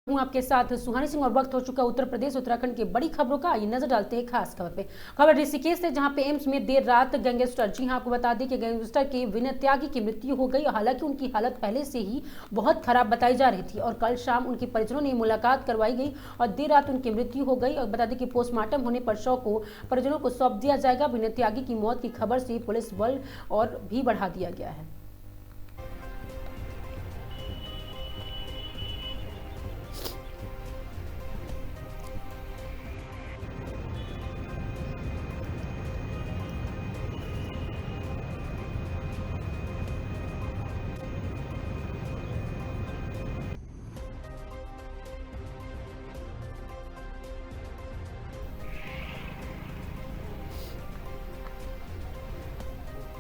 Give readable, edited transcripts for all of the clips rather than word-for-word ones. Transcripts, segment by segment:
हूं आपके साथ सुहानी सिंह और वक्त हो चुका उत्तर प्रदेश उत्तराखंड की बड़ी खबरों का। आइए नजर डालते हैं खास खबर पे। खबर ऋषिकेश से, जहां पे एम्स में देर रात गैंगस्टर, जी हां आपको बता दें कि गैंगस्टर के विनय त्यागी की मृत्यु हो गई। हालांकि उनकी हालत पहले से ही बहुत खराब बताई जा रही थी और कल शाम उनके परिजनों ने मुलाकात करवाई गई और देर रात उनकी मृत्यु हो गई। और बता दें कि पोस्टमार्टम होने पर शव को परिजनों को सौंप दिया जाएगा। विनय त्यागी की मौत की खबर से पुलिस बल और भी बढ़ा दिया गया है।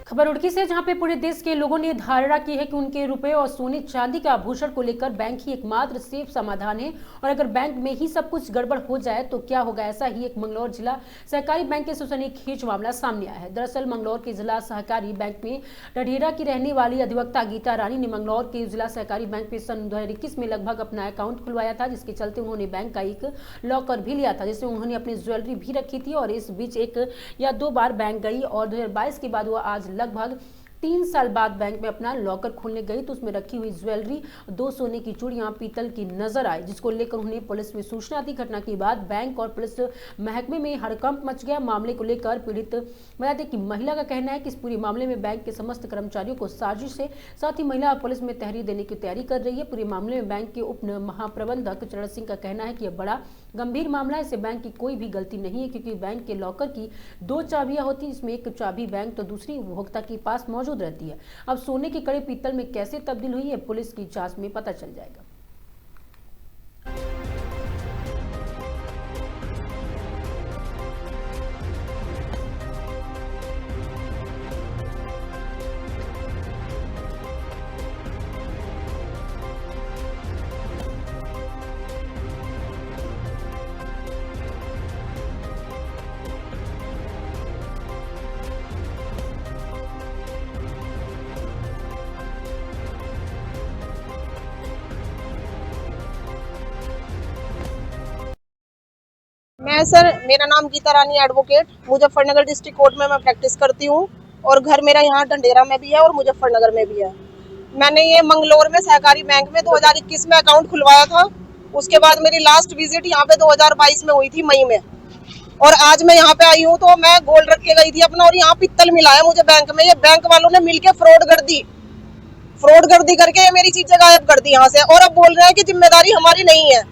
खबर रुड़की से, जहां पे पूरे देश के लोगों ने धारणा की है कि उनके रुपए और सोने चांदी के आभूषण को लेकर बैंक ही एकमात्र सेफ समाधान है और अगर बैंक में ही सब कुछ गड़बड़ हो जाए तो क्या होगा। ऐसा ही एक मंगलौर जिला सहकारी बैंक के सनसनीखेज मामला सामने आया है। दरअसल मंगलौर के जिला सहकारी बैंक में ढढेरा की रहने वाली अधिवक्ता गीता रानी ने मंगलौर के जिला सहकारी बैंक में सन 2021 में लगभग अपना अकाउंट खुलवाया था, जिसके चलते उन्होंने बैंक का एक लॉकर भी लिया था, जिसमें उन्होंने अपनी ज्वेलरी भी रखी थी। और इस बीच एक या दो बार बैंक गई और 2022 के बाद वो आज लगभग 3 साल बाद बैंक में अपना लॉकर खोलने गई तो उसमें रखी हुई ज्वेलरी, 2 सोने की चूड़ियां पीतल की नजर आई, जिसको लेकर उन्हें पुलिस में सूचना दी। घटना के बाद बैंक और पुलिस महकमे में हड़कंप मच गया। मामले को लेकर पीड़ित बताते कि महिला का कहना है कि इस पूरे मामले में बैंक के समस्त कर्मचारियों को साजिश है। साथ ही महिला पुलिस में तहरीर देने की तैयारी कर रही है। पूरे मामले में बैंक के उप महाप्रबंधक चरण सिंह का कहना है कि यह बड़ा गंभीर मामला है। इसे बैंक की कोई भी गलती नहीं है, क्योंकि बैंक के लॉकर की 2 चाबियां होती है, इसमें एक चाबी बैंक तो दूसरी उपभोक्ता के पास मौजूद रहती है। अब सोने की कड़ी पीतल में कैसे तब्दील हुई है, पुलिस की जांच में पता चल जाएगा। मैं सर, मेरा नाम गीता रानी एडवोकेट, मुजफ्फरनगर डिस्ट्रिक्ट कोर्ट में मैं प्रैक्टिस करती हूँ और घर मेरा यहाँ ढंडेरा में भी है और मुजफ्फरनगर में भी है। मैंने ये मंगलौर में सहकारी बैंक में 2021 में अकाउंट खुलवाया था। उसके बाद मेरी लास्ट विजिट यहाँ पे 2022 में हुई थी, मई में। और आज मैं यहाँ पे आई हूँ तो मैं गोल्ड रख के गई थी अपना और यहाँ पित्तल मिला है मुझे बैंक में। ये बैंक वालों ने मिलके फ्रॉड गर्दी करके ये मेरी चीजें गायब कर दी यहाँ से और अब बोल रहे हैं कि जिम्मेदारी हमारी नहीं है।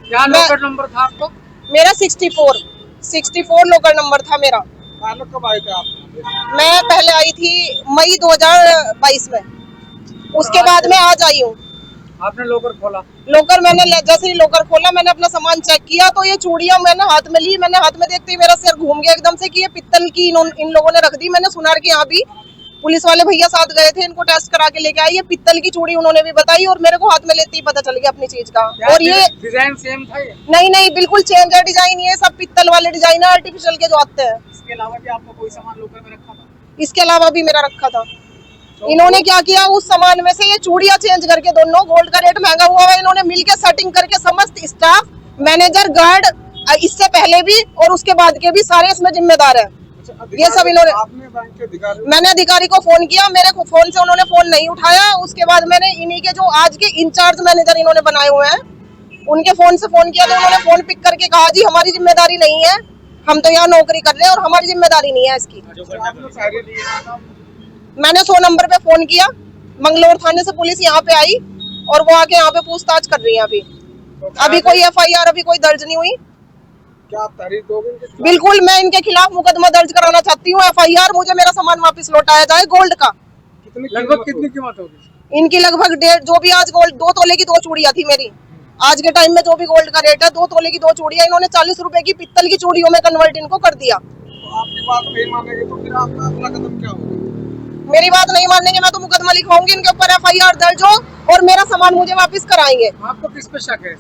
क्या लॉकर नंबर था आपका? मेरा 64 लॉकर नंबर था मेरा। कब आए थे आप? मैं पहले आई थी मई 2022 में, उसके बाद मैं आज आई हूँ। आपने लॉकर खोला? लॉकर मैंने जैसे ही लॉकर खोला, मैंने अपना सामान चेक किया तो ये चूड़ियां मैंने हाथ में ली। मैंने हाथ में देखते ही मेरा सिर घूम गया एकदम से कि ये पित्तल की इन लोगों ने रख दी। मैंने सुनार के यहाँ भी पुलिस वाले भैया साथ गए थे, इनको टेस्ट करा के लेके आई। ये पित्तल की चूड़ी उन्होंने भी बताई और मेरे को हाथ में लेते ही पता चल गया अपनी चीज का। और ये डिजाइन सेम था ये? नहीं, बिल्कुल चेंज है डिजाइन। ये सब पित्तल वाले डिजाइन है, आर्टिफिशियल के जो आते हैं। इसके अलावा भी आपका कोई सामान लॉकर में रखा था? इसके अलावा भी मेरा रखा था। इन्होंने क्या किया, उस सामान में से ये चूड़ियां चेंज करके, दोनों गोल्ड का रेट महंगा हुआ है, इन्होंने मिलके सेटिंग करके समस्त स्टाफ, मैनेजर, गार्ड, इससे पहले भी और उसके बाद के भी सारे इसमें जिम्मेदार है। ये सब इन्होंने, मैंने अधिकारी को फोन किया, मेरे को फोन से उन्होंने फोन नहीं उठाया। उसके बाद मैंने इन्हीं के जो आज के इंचार्ज मैनेजर इन्होंने बनाए हुए हैं, उनके फोन से फोन किया तो उन्होंने फोन पिक करके कहा, जी हमारी जिम्मेदारी नहीं है, हम तो यहाँ नौकरी कर रहे हैं और हमारी जिम्मेदारी नहीं है इसकी। मैंने 100 नंबर पे फोन किया, मंगलौर थाने से पुलिस यहाँ पे आई और वो आके यहाँ पे पूछताछ कर रही है। अभी कोई FIR अभी कोई दर्ज नहीं हुई। क्या आप तारीख दोगे? बिल्कुल, मैं इनके खिलाफ मुकदमा दर्ज कराना चाहती हूँ, FIR। मुझे मेरा सामान वापस लौटाया जाए गोल्ड का। लगभग कितनी कीमत होगी इनकी? लगभग 1.5, जो भी आज गोल्ड 2 तोले की 2 चूड़ियां थी मेरी। आज के टाइम में जो भी गोल्ड का रेट है, 2 तोले की 2 चूड़ियां इन्होंने 40 रुपए की पित्तल की चूड़ियों में कन्वर्ट इनको कर दिया। तो आपकी बात नहीं मानेंगे तो फिर आपका अगला कदम क्या होगा? मेरी बात नहीं मानेंगे, मैं तो मुकदमा लिखवाऊंगी, इनके ऊपर FIR दर्ज हो और मेरा सामान मुझे वापस कराएंगे। आपको किस पे शक है?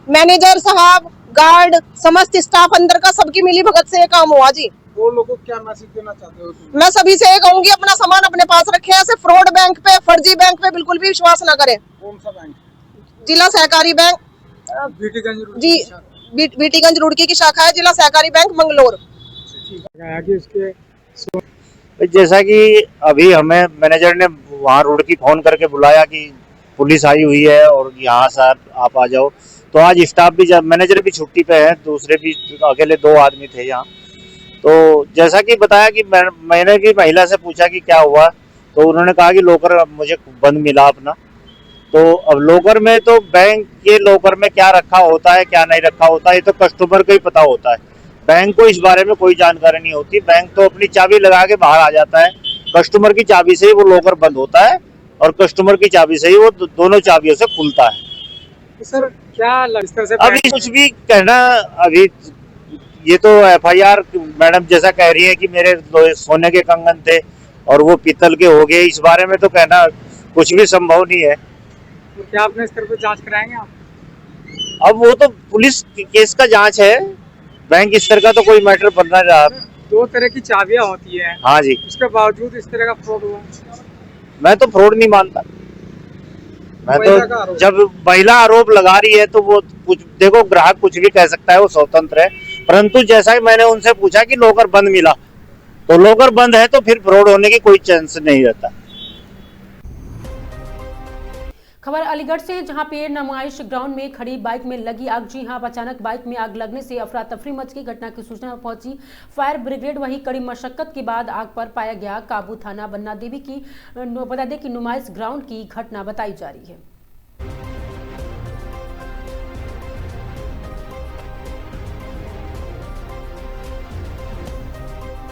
मैनेजर साहब, गार्ड, समस्त स्टाफ अंदर का, सबकी मिली भगत से ये काम हुआ जी। वो लोगों को क्या मैसेज देना चाहते हो? मैं सभी से ये कहूंगी, अपना सामान अपने पास रखें। ऐसे फ्रॉड बैंक पे, फर्जी बैंक पे बिल्कुल भी विश्वास ना करें। कौन सा बैंक? जिला सहकारी बैंक बीटीगंज रोड जी बीटीगंज रुड़की की शाखा है, जिला सहकारी बैंक मंगलोर। आगे उसके जैसा कि अभी हमें मैनेजर ने वहाँ रुड़की फोन करके बुलाया कि पुलिस आई हुई है और यहाँ सर आप आ जाओ, तो आज स्टाफ भी मैनेजर भी छुट्टी पे है, दूसरे भी अकेले 2 आदमी थे यहाँ। तो जैसा कि बताया कि मैंने भी महिला से पूछा कि क्या हुआ, तो उन्होंने कहा कि लॉकर मुझे बंद मिला अपना। तो अब लॉकर में तो बैंक के लॉकर में क्या रखा होता है क्या नहीं रखा होता है ये तो कस्टमर को ही पता होता है, बैंक को इस बारे में कोई जानकारी नहीं होती। बैंक तो अपनी चाबी लगा के बाहर आ जाता है, कस्टमर की चाबी से ही वो लॉकर बंद होता है और कस्टमर की चाबी से ही वो दोनों चाबियों से खुलता है। तो सर क्या इस तरह से अभी कुछ भी कहना, अभी ये तो FIR मैडम जैसा कह रही है कि मेरे सोने के कंगन थे और वो पीतल के हो गए, इस बारे में तो कहना कुछ भी संभव नहीं है। तो क्या आपने इस तरह पे जांच कराएंगे आप? अब वो तो पुलिस केस का जांच है, बैंक स्तर का तो कोई मैटर बन नहीं रहा। 2 तरह की चाबियां होती है, हाँ जी, उसके बावजूद इस तरह का फ्रॉड हुआ। मैं तो फ्रॉड नहीं मानता। मैं तो जब महिला आरोप लगा रही है तो वो कुछ देखो, ग्राहक कुछ भी कह सकता है, वो स्वतंत्र है, परंतु जैसा कि मैंने उनसे पूछा कि लॉकर बंद मिला, तो लॉकर बंद है तो फिर फ्रॉड होने की कोई चांस नहीं रहता। खबर अलीगढ़ से, जहां पे नुमाइश ग्राउंड में खड़ी बाइक में लगी आग। जी हां, अचानक बाइक में आग लगने से अफरा तफरी मच गई। घटना की सूचना पहुंची फायर ब्रिगेड, वहीं कड़ी मशक्कत के बाद आग पर पाया गया काबू। थाना बन्ना देवी की बता दें कि नुमाइश ग्राउंड की घटना बताई जा रही है।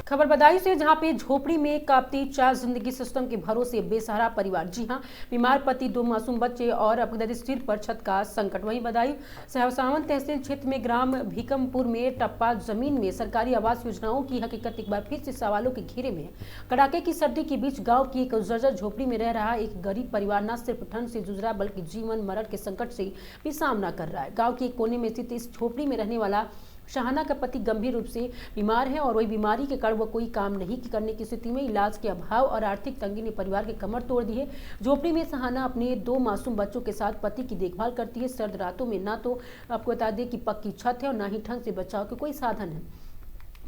खबर बदायूं से, जहां पे झोपड़ी में कापती चार जिंदगी सिस्टम के भरोसे बेसहारा परिवार। जी हां, बीमार पति, 2 मासूम बच्चे और अपने सिर पर छत का संकट। वहीं बदायूं सहसावन तहसील क्षेत्र में ग्राम भीकमपुर में टप्पा जमीन में सरकारी आवास योजनाओं की हकीकत एक बार फिर से सवालों के घेरे में। कड़ाके की सर्दी के बीच गांव की एक जर्जर झोपड़ी में रह रहा एक गरीब परिवार न सिर्फ ठंड से जूझ रहा बल्कि जीवन मरण के संकट से भी सामना कर रहा है। गाँव के एक कोने में स्थित इस झोपड़ी में रहने वाला शाहाना का पति गंभीर रूप से बीमार है और वही बीमारी के कारण वह कोई काम नहीं करने की स्थिति में। इलाज के अभाव और आर्थिक तंगी ने परिवार की कमर तोड़ दी है। झोपड़ी में शाहाना अपने 2 मासूम बच्चों के साथ पति की देखभाल करती है। सर्द रातों में ना तो आपको बता दें कि पक्की छत है और ना ही ठंड से बचाव के कोई साधन है।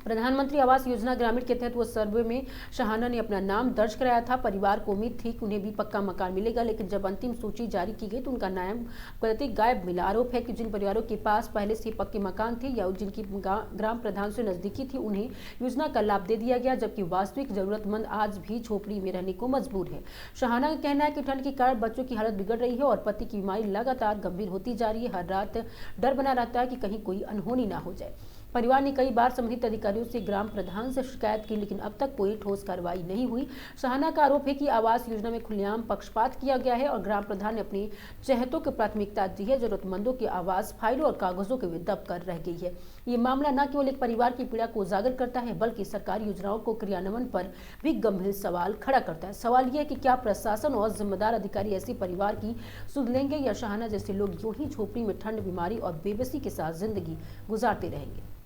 प्रधानमंत्री आवास योजना ग्रामीण के तहत वो सर्वे में शाहाना ने अपना नाम दर्ज कराया था। परिवार को उम्मीद थी कि उन्हें भी पक्का मकान मिलेगा, लेकिन जब अंतिम सूची जारी की गई तो उनका नाम गायब मिला। आरोप है कि जिन परिवारों के पास पहले से पक्के मकान थे या जिनकी ग्राम प्रधान से नजदीकी थी, उन्हें योजना का लाभ दे दिया गया, जबकि वास्तविक जरूरतमंद आज भी झोपड़ी में रहने को मजबूर है। शाहाना का कहना है कि ठंड के कारण बच्चों की हालत बिगड़ रही है और पति की बीमारी लगातार गंभीर होती जा रही है। हर रात डर बना रहता है कि कहीं कोई अनहोनी ना हो जाए। परिवार ने कई बार संबंधित अधिकारियों से ग्राम प्रधान से शिकायत की, लेकिन अब तक कोई ठोस कार्रवाई नहीं हुई। शाहाना का आरोप है कि आवास योजना में खुलेआम पक्षपात किया गया है और ग्राम प्रधान ने अपने चहेतों को प्राथमिकता दी है। जरूरतमंदों की आवास फाइलों और कागजों के में दब कर रह गई है। ये मामला न केवल एक परिवार की पीड़ा को उजागर करता है, बल्कि सरकारी योजनाओं को क्रियान्वयन पर भी गंभीर सवाल खड़ा करता है। सवाल यह है कि क्या प्रशासन और जिम्मेदार अधिकारी ऐसे परिवार की सुध लेंगे या शाहाना जैसे लोग यूं ही झोपड़ी में ठंड, बीमारी और बेबसी के साथ जिंदगी गुजारते रहेंगे।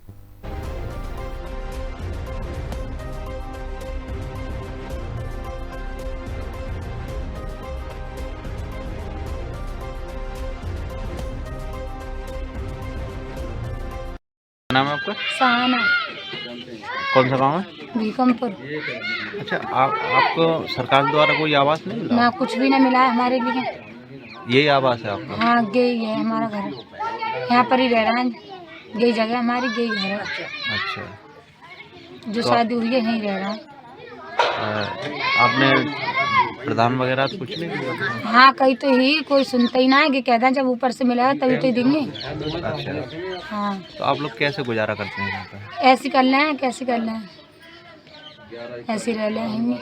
नाम है आपका? शाहाना, कौन सा गांव है? भीकमपुर। अच्छा, आपको सरकार द्वारा कोई आवास नहीं मिला? ना, कुछ भी नहीं मिला है हमारे लिए। यही आवास है आपका? हाँ, गई है हमारा घर, यहाँ पर ही रह रहा है। गई जगह हमारी, गई घर है। अच्छा, जो तो शादी हुई है यहीं रह रहा है। आपने प्रधान वगैरह से कुछ नहीं किया? हाँ, कहीं तो ही कोई सुनता ही ना है कि कहते हैं जब ऊपर से मिलेगा तभी तो ही देंगे। अच्छा, हाँ, तो आप लोग कैसे गुजारा करते हैं यहाँ पे? ऐसे कर लें, कैसे कर लें, ऐसे रह लेंगे।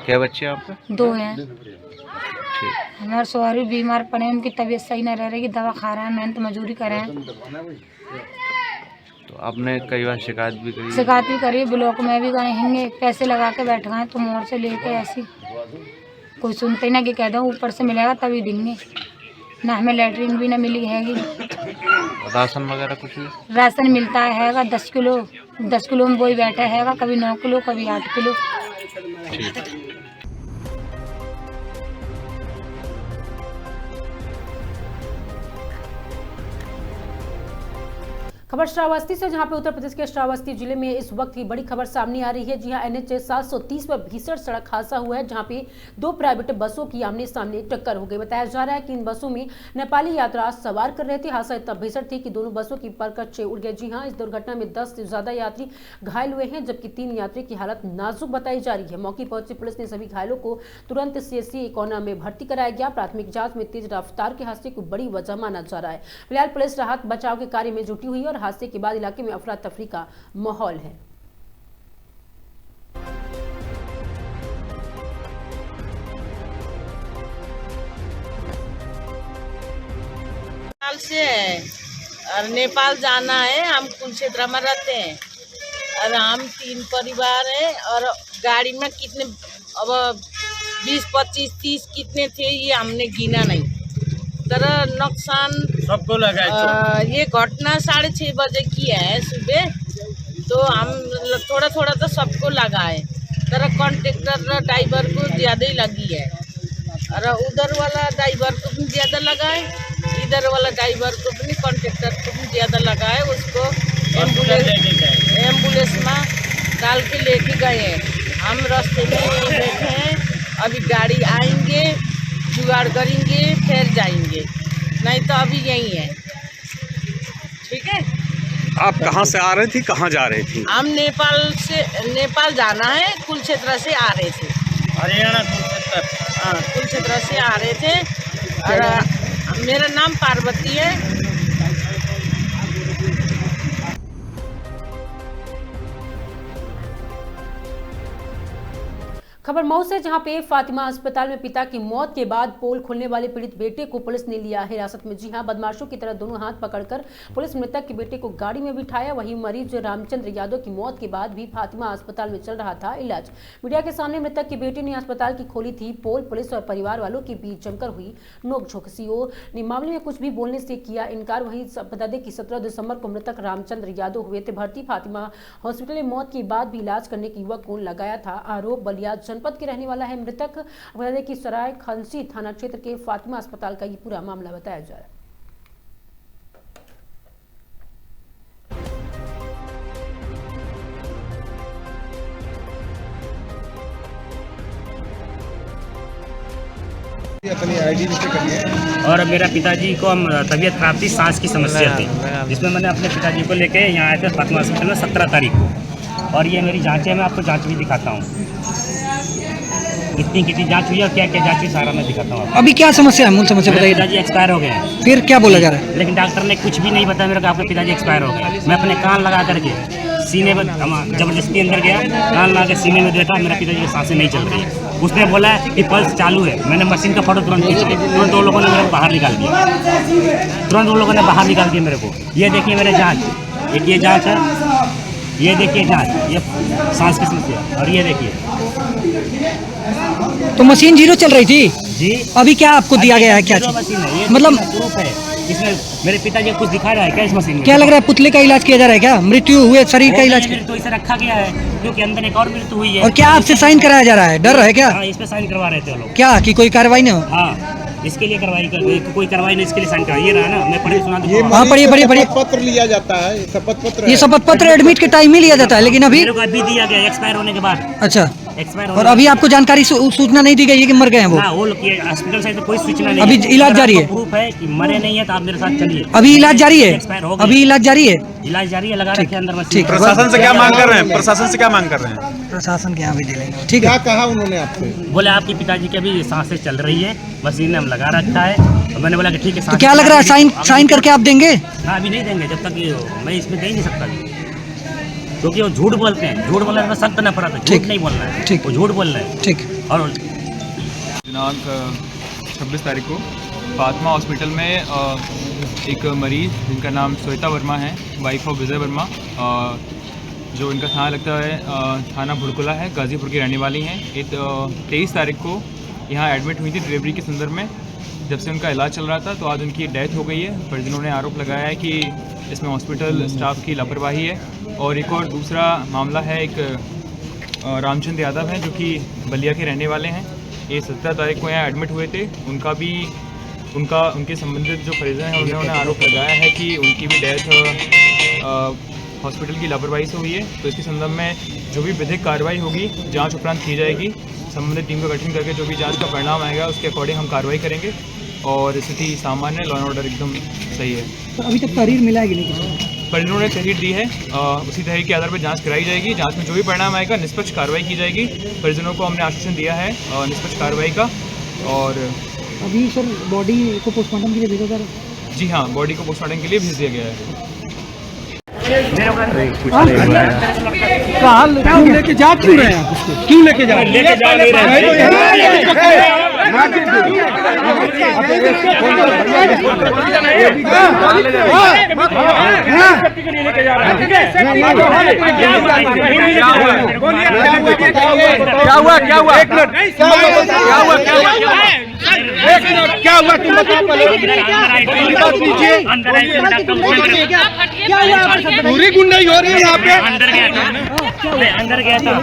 क्या बच्चे हैं आपके? 2 हैं। ठीक। हमारे शौहर भी बीमार पड़े, उनकी तबीयत सही न रह रही, दवा खा रहे हैं, मेहनत मजदूरी कर रहे हैं। तो आपने कई बार शिकायत भी करी? शिकायत भी करी, ब्लॉक में भी गए हैं, पैसे लगा के बैठ गए तो मोड़ से लेके ऐसी कोई सुनते ही ना कि कह दो ऊपर से मिलेगा तभी देंगे। ना हमें लैटरिन भी ना मिली हैगी। राशन वगैरह कुछ भी? राशन मिलता हैगा 10 किलो, 10 किलो में वही बैठा हैगा, कभी 9 किलो, कभी 8 किलो। ठीक। खबर श्रावस्ती से, जहां पे उत्तर प्रदेश के श्रावस्ती जिले में इस वक्त की बड़ी खबर सामने आ रही है। जी हां, NH 730 पर भीषण सड़क हादसा हुआ है, जहां पे दो प्राइवेट बसों की आमने सामने टक्कर हो गई। बताया जा रहा है कि इन बसों में नेपाली यात्रा सवार कर रहे थे। हादसा इतना भीषण थी कि दोनों बसों की परकच्चे उड़ गए। जी हां, इस दुर्घटना में 10 से ज्यादा यात्री घायल हुए हैं, जबकि 3 यात्री की हालत नाजुक बताई जा रही है। मौके पर पहुंची पुलिस ने सभी घायलों को तुरंत CSC कोना में भर्ती कराया गया। प्राथमिक जाँच में तेज रफ्तार के हादसे को बड़ी वजह माना जा रहा है। फिलहाल पुलिस राहत बचाव के कार्य में जुटी हुई है और हादसे के बाद इलाके में अफरा तफरी का माहौल है। नेपाल से है और नेपाल जाना है। हम कुल क्षेत्र में रहते हैं और हम 3 परिवार हैं और गाड़ी में कितने अब 20, 25, 30 कितने थे ये हमने गिना नहीं। तरह नुकसान सबको लगा। ये घटना 6:30 बजे की है सुबह, तो हम थोड़ा थोड़ा तो सबको लगा है। तरह कॉन्ट्रेक्टर ड्राइवर को ज़्यादा ही लगी है और उधर वाला ड्राइवर को भी ज़्यादा लगा है, इधर वाला ड्राइवर को भी, कॉन्ट्रेक्टर को भी ज़्यादा लगा है। उसको एम्बुलेंस में डाल के लेके गए हैं। हम रास्ते में बैठे हैं, अभी गाड़ी आएंगे, जुगाड़ करेंगे, फिर जाएंगे, नहीं तो अभी यही है। ठीक है। आप कहाँ से आ रही थी, कहाँ जा रही थी? हम नेपाल जाना है, कुल क्षेत्र से आ रहे थे। हरियाणा कुल क्षेत्र। हाँ, कुल क्षेत्र से आ रहे थे और मेरा नाम पार्वती है। खबर मऊ से, जहां पे फातिमा अस्पताल में पिता की मौत के बाद पोल खोलने वाले पीड़ित बेटे को पुलिस ने लिया हिरासत में। जी हां, बदमाशों की तरह दोनों हाथ पकड़कर पुलिस मृतक के बेटे को गाड़ी में बिठाया। वहीं मरीज रामचंद्र यादव की मौत के बाद भी फातिमा अस्पताल में चल रहा था इलाज। मीडिया के सामने मृतक के बेटे ने अस्पताल की खोली थी पोल। पुलिस और परिवार वालों के बीच जमकर हुई नोकझोंक। सीओ ने मामले में कुछ भी बोलने से किया इनकार। वहीं बता दें कि 17 दिसंबर को मृतक रामचंद्र यादव हुए थे भर्ती। फातिमा हॉस्पिटल में मौत के बाद भी इलाज करने के युवक को लगाया था आरोप। बलिया जनपद के रहने वाला है मृतक। बता दें कि सराय खंसी थाना क्षेत्र के फातिमा अस्पताल का ये पूरा मामला बताया जा रहा है। और मेरा पिताजी को तबीयत खराब थी, सांस की समस्या थी, जिसमें मैंने अपने पिताजी को लेके यहाँ आए थे फातिमा हॉस्पिटल में 17 तारीख को। और ये मेरी जांच है, मैं आपको जांच भी दिखाता हूँ, कितनी जांच हुई है और क्या क्या जांच हुई सारा मैं दिखाता हूँ। अभी क्या समस्या है, मूल समस्या बताइए। पिताजी एक्सपायर हो गए हैं। फिर क्या बोला जा रहा है? लेकिन डॉक्टर ने कुछ भी नहीं बताया मेरे को, आपके पिताजी एक्सपायर हो गए। मैं अपने कान लगा करके सीने में जबरदस्ती अंदर गया, कान लगा के सीने में देखा, मेरा पिताजी की सांसें नहीं चल रही है। उसने बोला कि पल्स चालू है। मैंने मशीन का फोटो तुरंत खींच लिया, तुरंत वो लोगों ने मेरे को बाहर निकाल दिया, तुरंत वो लोगों ने बाहर निकाल दिया मेरे को। ये देखिए मेरे जाँच, एक ये जाँच है, ये देखिए जाँच, ये सांस की समस्या, और ये देखिए। तो मशीन जीरो चल रही थी जी। अभी क्या आपको दिया गया है? क्या मशीन है ये, मतलब प्रूफ है इसमें मेरे पिताजी कुछ दिखा रहा है क्या इस मशीन में? क्या लग रहा है पुतले का इलाज किया जा रहा है क्या? मृत्यु हुए शरीर का इलाज? तो इसे रखा गया है क्योंकि अंदर एक और मृत्यु हुई है। और क्या आपसे साइन कराया जा रहा है? डर है क्या? हाँ, इस पे साइन करवा रहे थे वो लोग। क्या कि कोई कार्रवाई नहीं हो? हाँ, इसके लिए कोई कार्रवाई नहीं, इसके लिए साइन करा। ये रहा ना, मैं पढ़े सुना दूँ। हाँ, पढ़िए। पत्र लिया जाता है, शपथ पत्र। ये शपथ पत्र एडमिट के टाइम ही लिया जाता है, लेकिन अभी दिया गया एक्सपायर होने के बाद। अच्छा, एक्सपायर और अभी आपको जानकारी सूचना नहीं दी गई है कि मर गए हैं वो? वो हॉस्पिटल से कोई सूचना नहीं। अभी इलाज जारी है? प्रूफ है कि मरे नहीं है तो आप मेरे साथ चलिए। अभी इलाज जारी है? एक्सपायर हो गए। अभी इलाज जारी है? इलाज जारी है, लगा रखे अंदर मशीन। ठीक, प्रशासन से क्या मांग कर रहे हैं? प्रशासन से क्या मांग कर रहे हैं? प्रशासन के यहाँ भी दे लेंगे। ठीक है। क्या कहा उन्होंने आपसे? बोले आपके पिताजी की अभी सांसें चल रही है, मशीन ने हम लगा रखा है। तो मैंने बोला कि ठीक है। तो क्या लग रहा है साइन करके आप देंगे? हाँ, अभी नहीं देंगे जब तक मैं इसमें दे ही नहीं सकता, क्योंकि वो झूठ बोलते हैं। झूठ बोलने में सख्त नफरत है, झूठ नहीं बोलना है। ठीक, वो झूठ बोल रहे हैं। ठीक। और दिनांक 26 तारीख को फातिमा हॉस्पिटल में एक मरीज जिनका नाम श्वेता वर्मा है, वाइफ ऑफ विजय वर्मा, जो इनका थाना लगता है थाना भुड़कुला है, गाज़ीपुर की रहने वाली हैं। 23 तारीख को यहाँ एडमिट हुई थी डिलीवरी के संदर्भ में। जब से उनका इलाज चल रहा था तो आज उनकी डेथ हो गई है। पर जिन्होंने आरोप लगाया है कि इसमें हॉस्पिटल स्टाफ की लापरवाही है। और एक और दूसरा मामला है, एक रामचंद्र यादव हैं जो कि बलिया के रहने वाले हैं। ये 17 तारीख को यहाँ एडमिट हुए थे। उनके संबंधित जो परिजन हैं उन्होंने आरोप लगाया है कि उनकी भी डेथ हॉस्पिटल की लापरवाही से हुई है। तो इसके संदर्भ में जो भी विधिक कार्रवाई होगी जांच उपरांत की जाएगी। संबंधित टीम का गठन करके जो भी जांच का परिणाम आएगा उसके अकॉर्डिंग हम कार्रवाई करेंगे और स्थिति सामान्य, लॉ एंड ऑर्डर एकदम सही है। तो अभी तक तहरीर मिला है कि नहीं? परिजनों ने तहरीर दी है, उसी तहरीर के आधार पर जांच कराई जाएगी। जांच में जो भी परिणाम आएगा निष्पक्ष कार्रवाई की जाएगी। परिजनों को हमने आश्वासन दिया है निष्पक्ष कार्रवाई का। और अभी सर बॉडी को पोस्टमार्टम के लिए भेजा जा रहा है? जी हाँ, बॉडी को पोस्टमार्टम के लिए भेज दिया गया है। क्यों लेके जा क्यों रहे हैं आप उसको? क्यों लेके जा क्या हुआ तुम बताओ पूरी गुंडाई हो रही है यहाँ पे। अंदर गया था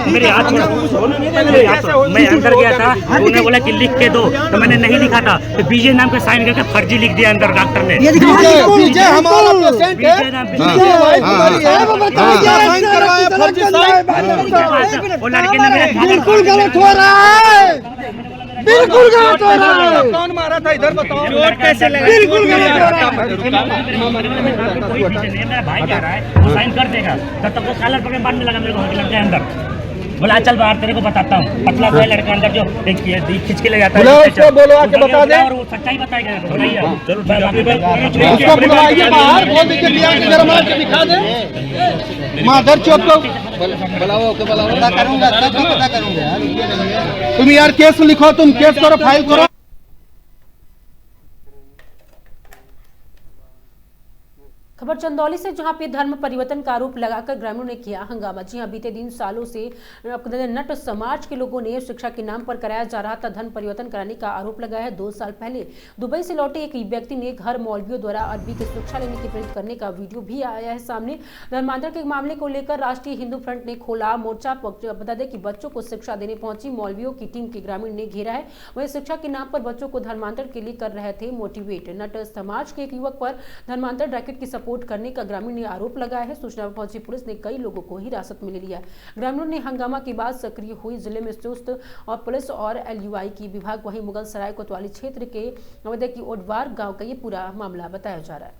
मेरे हाथ मैं अंदर गया था, उन्होंने बोला कि लिख के दो, तो मैंने नहीं लिखा था, तो बीजे नाम पे साइन करके फर्जी लिख दिया अंदर डॉक्टर ने। बीजे हमारा पेशेंट है, वो लड़के ने मेरे बिल्कुल गलत हो रहा है, बिल्कुल गलत हो रहा है। कौन मारा था इधर बताओ? चोट कैसे लगा? बिल्कुल गलत हो रहा है। कोई पीछे नहीं, मेरा भाई कह रहा है वो साइन कर देगा, तब तक वो कॉलर पकड़ बांधने लगा मेरे को लड़के अंदर। बोला चल बाहर तेरे को बताता हूँ। पतला कोई लड़का अंदर जो खींच के ले जाता है, उसको बोलो आके बता दे। और वो सच्चाई बताएगा। उसको बुलाइए बाहर, बोल दीजिए लिया के जरा मार के दिखा दे। माधर चौक को बुलाओ, पता करूंगा, सब पता करूंगा। तुम यार केस लिखो, तुम केस करो, फाइल करो। खबर चंदौली से, जहां पे धर्म परिवर्तन का आरोप लगाकर ग्रामीणों ने किया हंगामा। जी हां, बीते 3 सालों से नट समाज के लोगों ने शिक्षा के नाम पर कराया जा रहा था धर्म परिवर्तन कराने का आरोप लगाया है। 2 साल पहले दुबई से लौटे एक व्यक्ति ने घर मौलवियों द्वारा अरबी की शिक्षा लेने की प्रेरित करने का वीडियो भी आया है सामने। धर्मांतरण के मामले को लेकर राष्ट्रीय हिंदू फ्रंट ने खोला मोर्चा। बता दें कि बच्चों को शिक्षा देने पहुंची मौलवियों की टीम के ग्रामीण ने घेरा है। वही शिक्षा के नाम पर बच्चों को धर्मांतरण के लिए कर रहे थे मोटिवेट। नट समाज के एक युवक पर धर्मांतरण रैकेट की सपोर्ट करने का ग्रामीण ने आरोप लगाया है। सूचना पर पहुंची पुलिस ने कई लोगों को हिरासत में ले लिया। ग्रामीणों ने हंगामा के बाद सक्रिय हुई जिले में चुस्त और पुलिस और LUI की विभाग। वहीं मुगल सराय कोतवाली क्षेत्र के अवधि की ओडवार गांव का ये पूरा मामला बताया जा रहा है।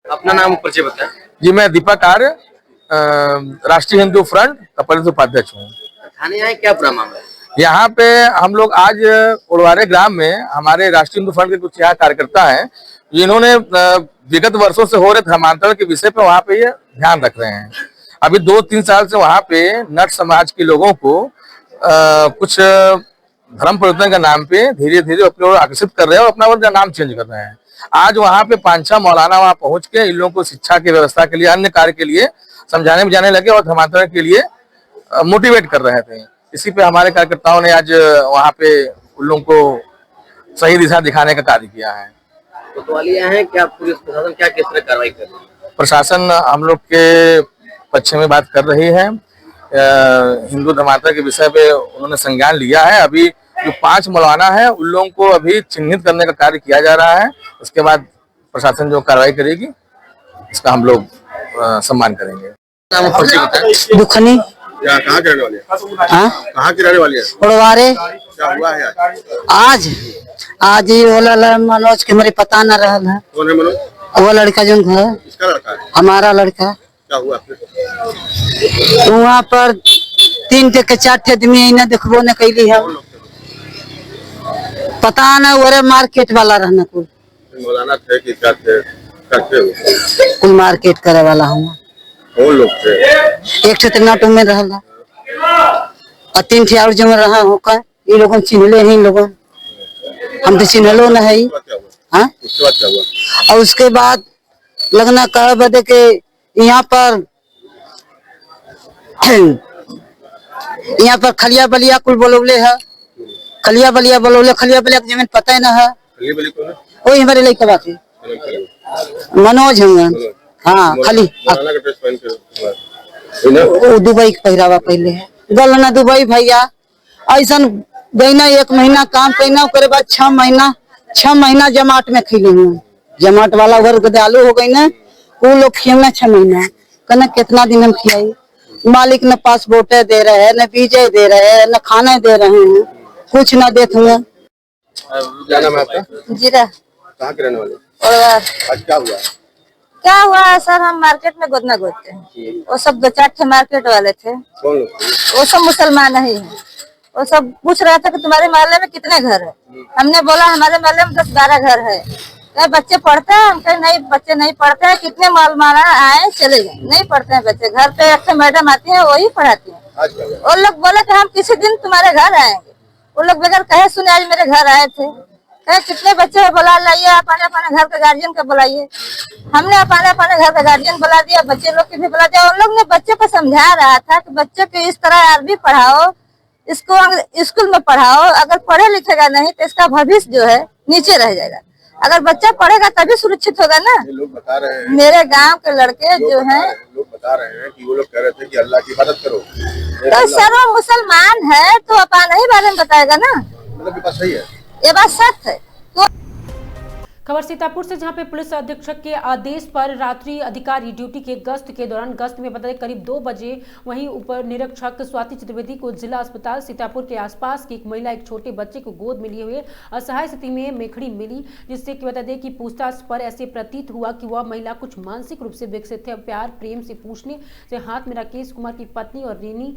अपना नाम परिचय बताएं। जी, मैं दीपक आर्य, राष्ट्रीय हिंदू फ्रंट का परिषद उपाध्यक्ष हूँ। थाने आए, क्या पूरा मामला है? यहाँ पे हम लोग आज उड़वारे ग्राम में हमारे राष्ट्रीय हिंदू फ्रंट के कुछ यहाँ कार्यकर्ता हैं, जिन्होंने विगत वर्षों से हो रहे धर्मांतरण के विषय पे वहाँ पे ये ध्यान रख रहे हैं। अभी 2-3 साल से वहाँ पे नट समाज के लोगों को कुछ धर्म परिवर्तन के नाम पे धीरे धीरे अपनी ओर आकर्षित कर रहे हैं और अपना नाम चेंज कर रहे हैं। आज वहाँ पे 5-6 मौलाना वहाँ पहुँच के इन लोगों को शिक्षा की व्यवस्था के लिए, अन्य कार्य के लिए समझाने में जाने लगे और धर्मांतरण के लिए मोटिवेट कर रहे थे। इसी पे हमारे कार्यकर्ताओं ने आज वहाँ पे उन लोगों को सही दिशा दिखाने का कार्य किया है। कोतवाली आए हैं, क्या पुलिस प्रशासन क्या किस तरह कार्रवाई कर रही है? प्रशासन हम लोग के पक्ष में बात कर रही है। हिंदू धर्मांतरण के विषय पे उन्होंने संज्ञान लिया है। अभी जो 5 मौलाना है उन लोगों को अभी चिन्हित करने का कार्य किया जा रहा है। उसके बाद प्रशासन जो कार्रवाई करेगी इसका हम लोग सम्मान करेंगे। नाम परिचय बताएं। दुखनी कहाँ के रहने वाले हैं? हाँ, कहाँ की रहने वाली है? उड़वारे। क्या हुआ है आज आज ही वो मनोज के मेरे पता न रहा है। कौन है मनोज? वो लड़का जो है, किसका लड़का है? हमारा लड़का। क्या हुआ फिर? वहाँ पर 3-4 आदमी इन्हें देखबो न कैली है, पता न वो मार्केट वाला रहना कुल मौलाना थे कि क्या थे? करते हो? कुल मार्केट करे वाला हूँ। कौन लोग थे? एक ठे नाटो में रहला और 3 ठे और जो में रहा होकर ये लोगों चिन्हले ही लोगों, हम तो चिन्हलो न है। हाँ, उसके बाद क्या हुआ? और उसके बाद लगना कह बदे के यहाँ पर खलिया बलिया कुल बोलौले है। खलिया बलिया बोलौले, खलिया बलिया की जमीन पता ही न है। खलिया बलिया कौन है? वही हमारे लड़का बात है। मनोज हंगन। हाँ खाली वो दुबई के पहरावा पहले है गल ना दुबई भैया ऐसा गईना 1 महीना काम करना करे बाद 6 महीना जमात में खिले हुए जमात वाला उधर गदालू हो गई ना वो लोग खिलना 6 महीना कहना कितना दिन हम खिलाई मालिक न पासपोर्ट दे रहे हैं न वीजा दे रहे हैं न खाना दे रहे हैं कुछ न देते हुए। क्या नाम है आपका? जीरा। कहाँ के रहने वाले? और आज क्या हुआ सर हम मार्केट में गोदना गोदते हैं वो सब 2-4 थे मार्केट वाले थे। कौन लोग? वो सब मुसलमान ही है। वो सब पूछ रहा था कि तुम्हारे मोहल्ले में कितने घर है। हमने बोला हमारे मोहल्ले में 10-12 घर है। क्या बच्चे पढ़ते हैं? हम कहे नहीं बच्चे नहीं पढ़ते हैं। कितने मालमाना आए चले गए नहीं पढ़ते हैं बच्चे। घर पे एक मैडम आती है वही पढ़ाती है। वो लोग बोले कि हम किसी दिन तुम्हारे घर आएंगे। वो लोग बगैर कहे सुने आज मेरे घर आए थे। कहे कितने बच्चे है बुला लाइए अपने अपने घर के गार्जियन को बुलाइए। हमने अपने घर का गार्जियन बुला दिया बच्चे लोग की भी बुला दिया। उन लोग ने बच्चे को समझा रहा था कि बच्चे को इस तरह अरबी पढ़ाओ इसको स्कूल में पढ़ाओ। अगर पढ़े लिखेगा नहीं तो इसका भविष्य जो है नीचे रह जाएगा। अगर बच्चा पढ़ेगा तभी सुरक्षित होगा ना। लोग बता रहे हैं मेरे गांव के लड़के जो हैं लोग बता रहे हैं कि वो लोग कह रहे थे कि अल्लाह की इबादत करो। तो सर वो मुसलमान है तो अपना ही बारे में बताएगा ना। मतलब ये बात सही है। ये बात सच है। तो खबर सीतापुर से जहां पे पुलिस अधीक्षक के आदेश पर रात्रि अधिकारी ड्यूटी के गश्त के दौरान गश्त में बताया करीब 2 बजे वहीं उपर निरीक्षक स्वाति चतुर्वेदी को जिला अस्पताल सीतापुर के आसपास की एक महिला एक छोटे बच्चे को गोद में लिए हुए असहाय स्थिति में मेखड़ी मिली जिससे कि बता दें कि पूछताछ पर ऐसे प्रतीत हुआ कि वह महिला कुछ मानसिक रूप से विकसित है। प्यार प्रेम से पूछने से हाथ में राकेश कुमार की पत्नी और रेनी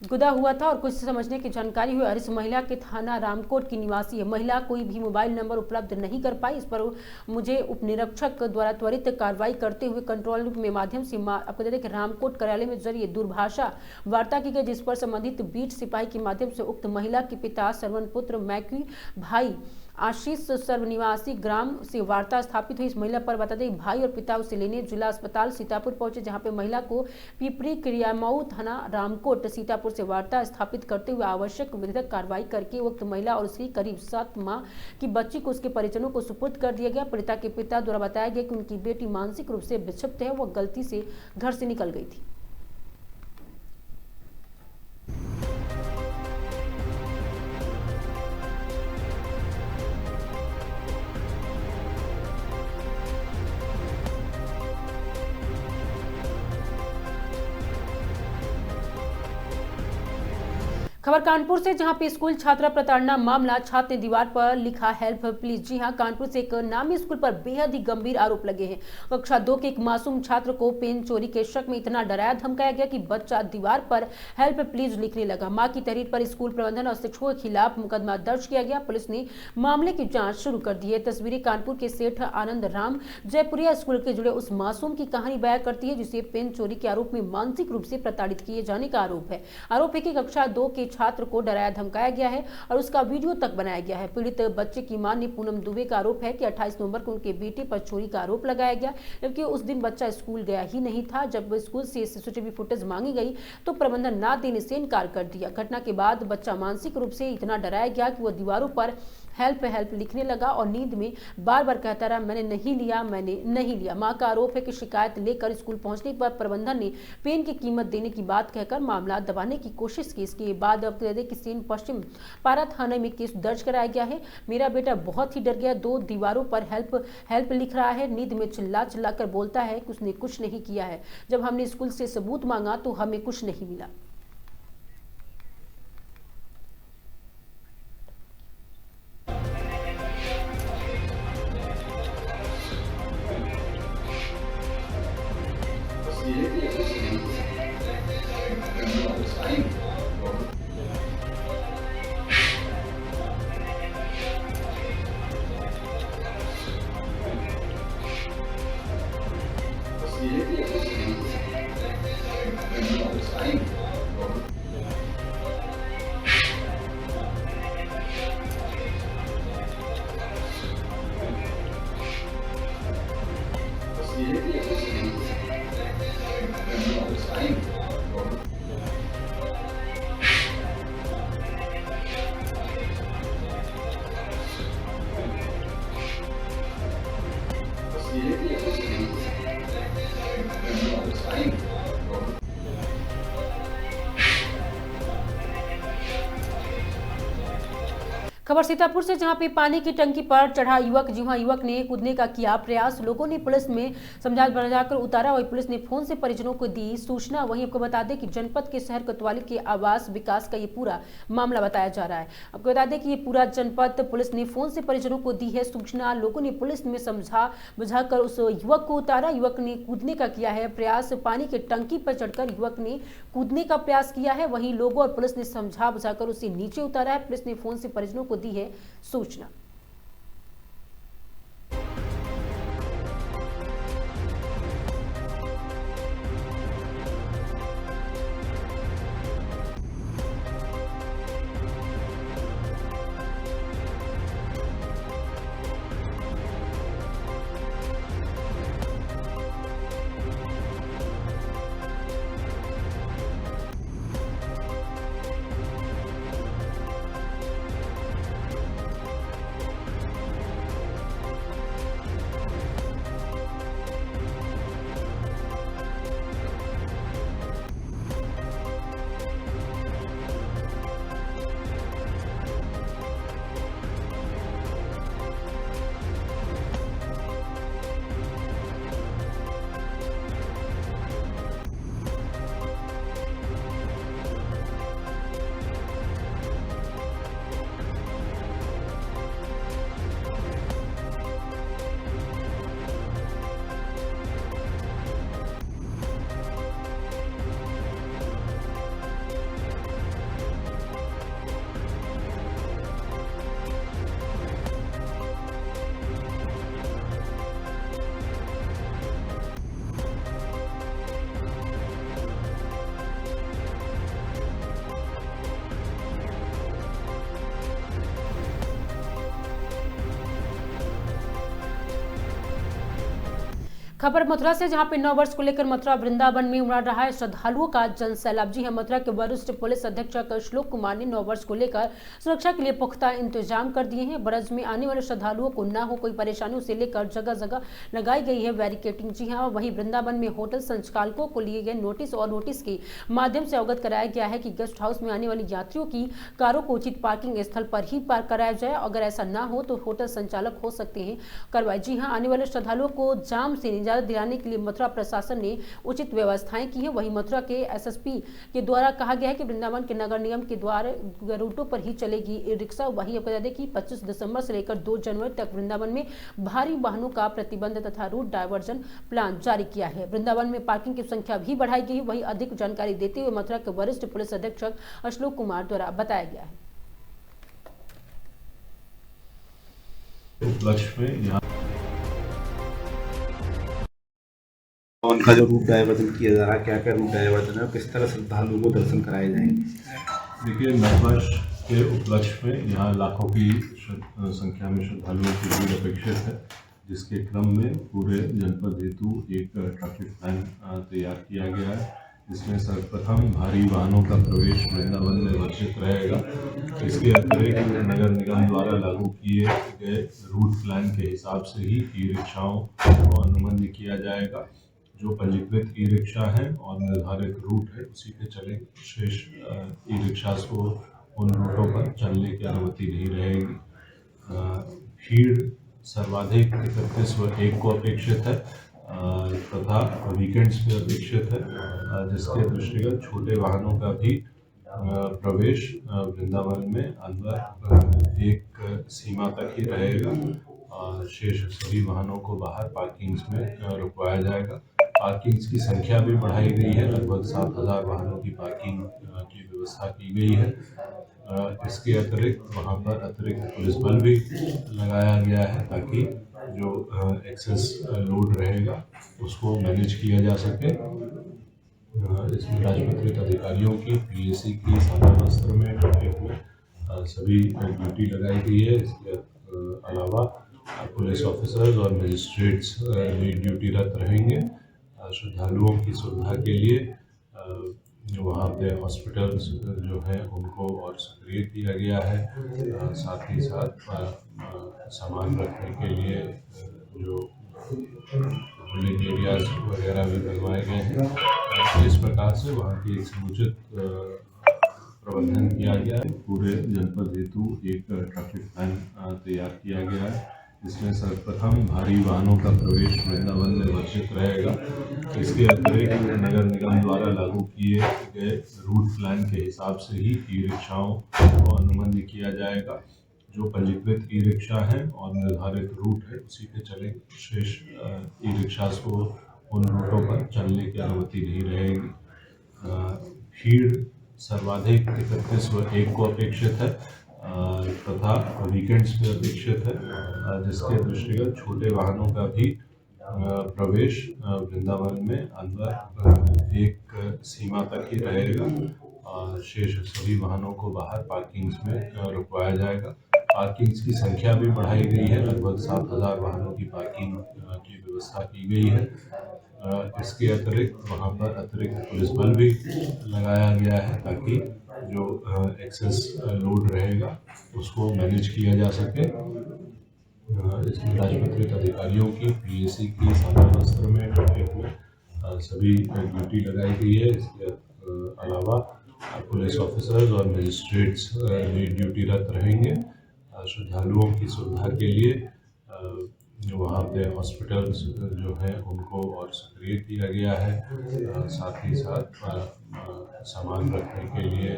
गुदा हुआ था और कुछ समझने की जानकारी हुई और इस महिला के थाना रामकोट की निवासी है। महिला कोई भी मोबाइल नंबर उपलब्ध नहीं कर पाई। इस पर मुझे उप निरीक्षक द्वारा त्वरित कार्रवाई करते हुए कंट्रोल रूम में माध्यम से आपको बता दें कि रामकोट कार्यालय में जरिए दूरभाषा वार्ता की गई जिस पर संबंधित बीट सिपाही के माध्यम से उक्त महिला के पिता सरवन पुत्र मैक्यू भाई आशीष सर्वनिवासी ग्राम से वार्ता स्थापित हुई। इस महिला पर बता दें भाई और पिता उसे लेने जिला अस्पताल सीतापुर पहुंचे जहां पे महिला को पिपरी क्रियामऊ थाना रामकोट सीतापुर से वार्ता स्थापित करते हुए आवश्यक विधिक कार्रवाई करके उक्त महिला और उसकी करीब 7 माह की बच्ची को उसके परिजनों को सुपुर्द कर दिया गया। पीड़िता के पिता द्वारा बताया गया कि उनकी बेटी मानसिक रूप से विक्षिप्त है, वह गलती से घर से निकल गई थी। खबर कानपुर से जहां पे स्कूल छात्रा प्रताड़ना मामला छात्र ने दीवार पर लिखा हेल्प प्लीज। जी हां, कानपुर से एक नामी स्कूल पर बेहद ही गंभीर आरोप लगे हैं। कक्षा 2 के एक मासूम छात्र को पेन चोरी के शक में इतना डराया धमकाया गया कि बच्चा दीवार पर हेल्प प्लीज लिखने लगा। मां की तहरीर पर स्कूल प्रबंधन और शिक्षकों के खिलाफ मुकदमा दर्ज किया गया। पुलिस ने मामले की जाँच शुरू कर दी है। तस्वीरें कानपुर के सेठ आनंद राम जयपुरिया स्कूल के जुड़े उस मासूम की कहानी बयां करती है जिसे पेन चोरी के आरोप में मानसिक रूप से प्रताड़ित किए जाने का आरोप है। आरोप है कि कक्षा 2 के छात्र को डराया धमकाया गया है और उसका वीडियो तक बनाया गया है। पीड़ित बच्चे की मां ने पूनम दुबे का आरोप है कि 28 नवंबर को उनके बेटे पर चोरी का आरोप लगाया गया, जबकि उस दिन बच्चा स्कूल गया ही नहीं था। जब स्कूल से सीसीटीवी फुटेज मांगी गई तो प्रबंधन ना देने से इनकार कर दिया। घटना के बाद बच्चा मानसिक रूप से इतना डराया गया कि वह दीवारों पर हेल्प हेल्प लिखने लगा और नींद में बार बार कहता रहा मैंने नहीं लिया। मां का आरोप है कि शिकायत लेकर स्कूल पहुंचने पर प्रबंधन ने पेन की कीमत देने की बात कहकर मामला दबाने की कोशिश की। इसके बाद अब कह दें कि सेन पश्चिम पारा थाने में केस दर्ज कराया गया है। मेरा बेटा बहुत ही डर गया, 2 दीवारों पर हेल्प हेल्प लिख रहा है, नींद में चिल्ला चिल्ला कर बोलता है कि उसने कुछ नहीं किया है। जब हमने स्कूल से सबूत मांगा तो हमें कुछ नहीं मिला। खबर सीतापुर से, जहां पे पानी की टंकी पर चढ़ा युवक, जी हां, युवक ने कूदने का किया प्रयास। लोगों ने पुलिस में समझाकर उतारा। वही पुलिस ने फोन से परिजनों को दी सूचना। वहीं आपको बता दें कि जनपद के शहर कोतवाली के आवास विकास का ये पूरा मामला बताया जा रहा है। आपको बता दें कि ये पूरा जनपद पुलिस ने फोन से परिजनों को दी है सूचना। लोगों ने पुलिस में बुझाकर उस युवक को उतारा। युवक ने कूदने का किया है प्रयास। पानी की टंकी पर चढ़कर युवक ने कूदने का प्रयास किया है। वहीं लोगों और पुलिस ने बुझाकर उसे नीचे उतारा है। पुलिस ने फोन से परिजनों को दी है सूचना। खबर मथुरा से, जहां पे 9 वर्ष को लेकर मथुरा वृंदावन में उमड़ रहा है श्रद्धालुओं का जन सैलाब। जी हां, मथुरा के वरिष्ठ पुलिस अधीक्षक श्लोक कुमार ने 9 वर्ष को लेकर सुरक्षा के लिए पुख्ता इंतजाम कर दिए हैं। ब्रज में आने वाले श्रद्धालुओं को न हो कोई परेशानी, उसे लेकर जगह जगह लगाई गई है बैरिकेडिंग। जी हां, वहीं वृंदावन में होटल संचालकों को लिए गए नोटिस के माध्यम से अवगत कराया गया है कि गेस्ट हाउस में आने वाले यात्रियों की कारों को उचित पार्किंग स्थल पर ही पार्क कराया जाए। अगर ऐसा न हो तो होटल संचालक हो सकते हैं कार्रवाई। जी हां, आने वाले श्रद्धालुओं को जाम से निजात दिलाने के लिए मथुरा प्रशासन ने उचित व्यवस्थाएं की हैं। वहीं मथुरा के एसएसपी के द्वारा कहा गया है कि वृंदावन के नगर निगम के द्वारा रूटों पर ही चलेगी ई रिक्शा। वहीं आपको बता दें कि 25 दिसंबर से लेकर 2 जनवरी तक वृंदावन में भारी वाहनों का प्रतिबंध तथा रूट डायवर्जन प्लान जारी किया है। वृंदावन में पार्किंग की संख्या भी बढ़ाई गई है। वहीं अधिक जानकारी देते हुए मथुरा के वरिष्ठ पुलिस अधीक्षक अश्लोक कुमार द्वारा बताया गया है। उनका जो रूट डायवर्जन किया जा रहा है, क्या क्या रूट डायवर्जन है और किस तरह श्रद्धालुओं को दर्शन कराए जाएंगे? देखिए, नववर्ष के उपलक्ष्य में यहाँ लाखों की संख्या में श्रद्धालुओं की भीड़ अपेक्षित है, जिसके क्रम में पूरे जनपद हेतु एक ट्रैफिक प्लान तैयार किया गया है। इसमें सर्वप्रथम भारी वाहनों का प्रवेश वृंदावन में वर्जित रहेगा। इसके अतिरिक्त नगर निगम द्वारा लागू किए गए रूट प्लान के हिसाब से ही ई रिक्शाओं को अनुमति किया जाएगा। जो पंजीकृत ई रिक्शा है और निर्धारित रूट है उसी पे चलेंगे। शेष ई रिक्शास को उन रूटों पर चलने की अनुमति नहीं रहेगी। भीड़ सर्वाधिक 31/1 को अपेक्षित है तथा वीकेंड्स में अपेक्षित है, जिसके दृष्टिगत छोटे वाहनों का भी प्रवेश वृंदावन में अंदर एक सीमा तक ही रहेगा। शेष सभी वाहनों को बाहर पार्किंग्स में रुकवाया जाएगा। पार्किंग्स की संख्या भी बढ़ाई गई है, लगभग 7000 वाहनों की पार्किंग की व्यवस्था की गई है। इसके अतिरिक्त वहाँ पर अतिरिक्त पुलिस बल भी लगाया गया है ताकि जो एक्सेस लोड रहेगा उसको मैनेज किया जा सके। इसमें राजपत्रित अधिकारियों की, पीएसी की, साधारण अस्त्र में, ट्रैफिक में सभी ड्यूटी लगाई गई है। इसके अलावा पुलिस ऑफिसर्स और मजिस्ट्रेट्स भी ड्यूटीरत रहेंगे। श्रद्धालुओं की सुविधा के लिए वहाँ पे हॉस्पिटल्स जो हैं उनको और सक्रिय किया गया है। साथ ही साथ सामान रखने के लिए जो होल्डिंग एरियाज वगैरह भी बनवाए गए हैं। इस प्रकार से वहाँ की एक समुचित प्रबंधन किया गया है। पूरे जनपद हेतु एक ट्रैफिक प्लान तैयार किया गया है। इसमें सर्वप्रथम भारी वाहनों का प्रवेश वृंदावन में वर्जित रहेगा। इसके अतिरिक्त नगर निगम द्वारा लागू किए गए रूट प्लान के हिसाब से ही ई रिक्शाओं को अनुमति किया जाएगा। जो पंजीकृत ई रिक्शा है और निर्धारित रूट है उसी पे चलेंगे। शेष ई रिक्शा को उन रूटों पर चलने की अनुमति नहीं रहेगी। भीड़ सर्वाधिक 31/1 को अपेक्षित है तथा वीकेंड्स में अपेक्षित है, जिसके दृष्टिगत छोटे वाहनों का भी प्रवेश वृंदावन में अंदर एक सीमा तक ही रहेगा। शेष सभी वाहनों को बाहर पार्किंग्स में रुकवाया जाएगा। पार्किंग्स की संख्या भी बढ़ाई गई है। लगभग 7,000 वाहनों की पार्किंग की व्यवस्था की गई है। इसके अतिरिक्त वहाँ पर अतिरिक्त पुलिस बल भी लगाया गया है ताकि जो एक्सेस लोड रहेगा उसको मैनेज किया जा सके। इसमें राजपत्रित अधिकारियों की, पीएसी की सामान्य वस्त्र में, ट्रैफिक में सभी ड्यूटी लगाई गई है। इसके अलावा पुलिस ऑफिसर्स और मजिस्ट्रेट्स भी ड्यूटीरत रहेंगे। श्रद्धालुओं की सुविधा के लिए वहाँ पे हॉस्पिटल्स जो हैं उनको और सक्रिय किया गया है। साथ ही साथ सामान रखने के लिए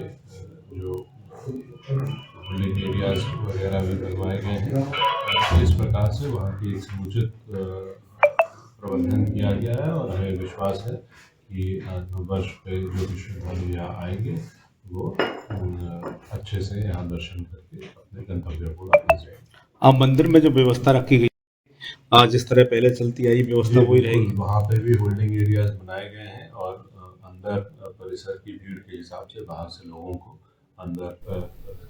जो होल्डिंग एरियाज वगैरह भी बनवाए गए हैं। इस प्रकार से वहाँ की एक समुचित प्रबंधन किया गया है और हमें विश्वास है कि नववर्ष पे जो भी श्रद्धालु यहाँ आएंगे वो अच्छे से यहाँ दर्शन करके अपने गंतव्य को वापस जाएंगे। आप मंदिर में जो व्यवस्था रखी गई जिस तरह पहले चलती आई व्यवस्था वही रहेगी? वहाँ पे भी होल्डिंग एरियाज बनाए गए हैं और अंदर परिसर की भीड़ के हिसाब से बाहर से लोगों को अंदर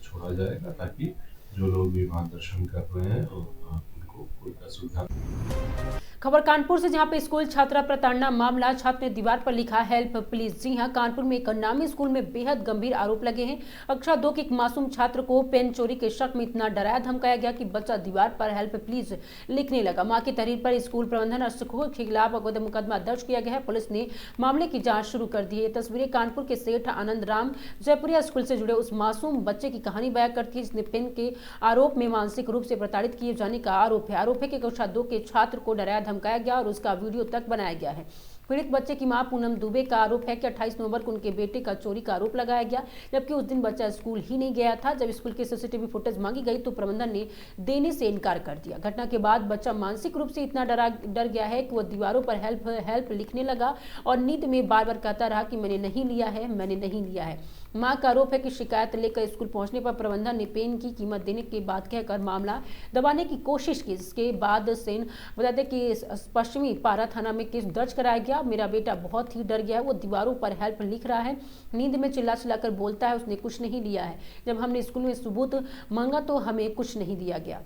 छोड़ा जाएगा ताकि जो लोग भी वहाँ दर्शन कर रहे हैं उनको कोई असुविधा। खबर कानपुर से, जहां पे स्कूल छात्रा प्रताड़ना मामला। छात्र ने दीवार पर लिखा हेल्प प्लीज। जी हां, कानपुर में एक नामी स्कूल में बेहद गंभीर आरोप लगे हैं। कक्षा 2 के एक मासूम छात्र को पेन चोरी के शक में इतना डराया धमकाया गया कि बच्चा दीवार पर हेल्प प्लीज लिखने लगा। मां की तहरीर पर स्कूल प्रबंधन और शिक्षकों के खिलाफ अवैध मुकदमा दर्ज किया गया है। पुलिस ने मामले की जाँच शुरू कर दी है। ये तस्वीरें कानपुर के सेठ आनंद राम जयपुरिया स्कूल से जुड़े उस मासूम बच्चे की कहानी बयां करती है जिसने पेन के आरोप में मानसिक रूप से प्रताड़ित किए जाने का आरोप है कि कक्षा 2 के छात्र को डराया धमकाया गया और उसका वीडियो तक बनाया गया है। पीड़ित बच्चे की मां पूनम दुबे का आरोप है कि 28 नवंबर को उनके बेटे का चोरी का आरोप लगाया गया, जबकि उस दिन बच्चा स्कूल ही नहीं गया था। जब स्कूल की सीसीटीवी फुटेज मांगी गई तो प्रबंधन ने देने से इनकार कर दिया। घटना के बाद बच्चा मानसिक रूप से इतना डर गया है कि वह दीवारों पर हेल्प हेल्प लिखने लगा और नींद में बार बार कहता रहा कि मैंने नहीं लिया है, मैंने नहीं लिया है। मां का आरोप है कि शिकायत लेकर स्कूल पहुंचने पर प्रबंधन ने पेन की कीमत देने के बाद कहकर मामला दबाने की कोशिश की। इसके बाद सेन बताते कि पश्चिमी पारा थाना में केस दर्ज कराया गया। मेरा बेटा बहुत ही डर गया है, वो दीवारों पर हेल्प लिख रहा है, नींद में चिल्ला चिल्लाकर बोलता है उसने कुछ नहीं लिया है। जब हमने स्कूल में सबूत मांगा तो हमें कुछ नहीं दिया गया।